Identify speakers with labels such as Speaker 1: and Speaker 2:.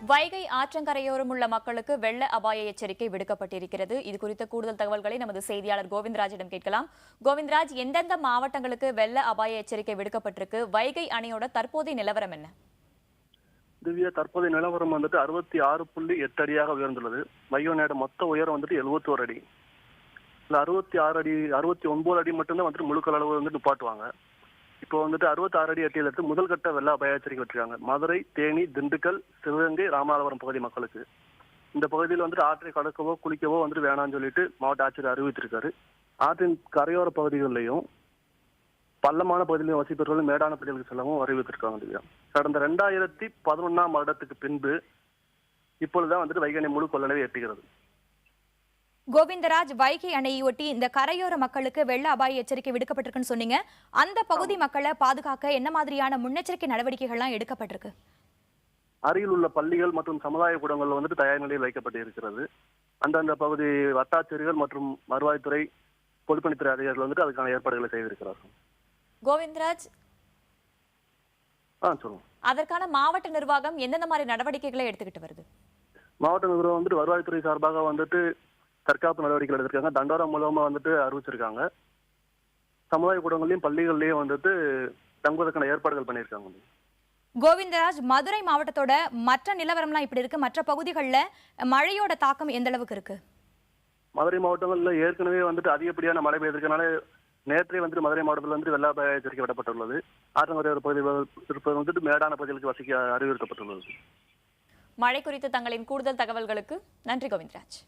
Speaker 1: வைகை ஆற்றங்கரையோரம் உள்ள மக்களுக்கு வெள்ள அபாய எச்சரிக்கை விடுக்கப்பட்டிருக்கிறது. இது குறித்த கூடுதல் தகவல்களை நமது செய்தியாளர் கோவிந்தராஜிடம் கேட்கலாம். கோவிந்தராஜ், எந்தெந்த மாவட்டங்களுக்கு வெள்ள அபாய எச்சரிக்கை விடுக்கப்பட்டிருக்கு? வைகை அணையோட தற்போதைய நிலவரம் என்ன?
Speaker 2: திவ்யா, தற்போதைய நிலவரம் 66.8 அடியாக உயர்ந்துள்ளது. வைகை அணையோட மொத்த உயரம் 71 அடி. இல்ல 66 அடி 69 அடி மட்டும்தான் முழு அளவு நிப்பாட்டுவாங்க. இப்போ 66 அடி எட்டியில் எடுத்து முதல் கட்ட வெள்ள அபாய எச்சரிக்கை வச்சிருக்காங்க. மதுரை, தேனி, திண்டுக்கல், சிவகங்கை, ராமநாதபுரம் பகுதி மக்களுக்கு. இந்த பகுதியில் ஆற்றை கடக்கவோ குளிக்கவோ வேணாம்னு சொல்லிட்டு மாவட்ட ஆட்சியர் அறிவித்திருக்காரு. ஆற்றின் கரையோர பகுதிகளிலையும் பள்ளமான பகுதியிலும் வசிப்பவர்களும் மேடான பகுதிகளுக்கு செல்லவும் அறிவித்திருக்காங்க. கடந்த 2011ஆம் வருடத்துக்கு பின்பு இப்பொழுதுதான் வைகை அணை முழு கொள்ளளவை எட்டுகிறது.
Speaker 1: கோவிந்தராஜ், வைகை அணையொட்டி இந்த கரையோர மக்களுக்கு வெள்ள அபாய எச்சரிக்கை விடுக்கப்பட்டிருக்குன்னு சொன்னீங்க. அந்த பகுதி மக்களை பாதுகாக்க என்ன மாதிரியான முன்னெச்சரிக்கை நடவடிக்கைகள்லாம் எடுக்கப்பட்டிருக்கு?
Speaker 2: அருகில் உள்ள பள்ளிகள் மற்றும் சமுதாய கூடங்கள் தயார் நிலையில் வைக்கப்பட்டு இருக்கிறது. அந்தந்த பகுதி வட்டாட்சியர்கள் மற்றும் வருவாய்த்துறை, பொதுப்பணித்துறை அதிகாரிகள் அதுக்கான ஏற்பாடுகளை செய்திருக்கிறார்கள்.
Speaker 1: கோவிந்தராஜ்,
Speaker 2: சொல்லுங்க.
Speaker 1: அதற்கான மாவட்ட நிர்வாகம் எந்தெந்த மாதிரி நடவடிக்கைகளை எடுத்துக்கிட்டு வருது?
Speaker 2: மாவட்ட நிர்வாகம் வருவாய்த்துறை சார்பாக தற்காப்பு நடவடிக்கைகள் எடுத்திருக்காங்க. தண்டோரம் மூலமா அறிவிச்சிருக்காங்க. சமுதாய கூடங்களையும் பள்ளிகள்லயும் தங்குவதற்கான ஏற்பாடுகள் பண்ணியிருக்காங்க.
Speaker 1: கோவிந்தராஜ், மதுரை மாவட்டத்தோட மற்ற நிலவரம்லாம் இப்படி இருக்கு. மற்ற பகுதிகளில் மழையோட தாக்கம் எந்த அளவுக்கு இருக்கு?
Speaker 2: மதுரை மாவட்டங்கள்ல ஏற்கனவே அதிகப்படியான மழை பெய்திருக்கனால நேற்றே மதுரை மாவட்டத்தில் வெள்ள அபாய எச்சரிக்கை விடப்பட்டுள்ளது. ஆற்றங்கரையோர பகுதி மேடான பகுதிகளுக்கு வசிக்க அறிவுறுத்தப்பட்டுள்ளது.
Speaker 1: மழை குறித்து தங்களின் கூடுதல் தகவல்களுக்கு நன்றி கோவிந்தராஜ்.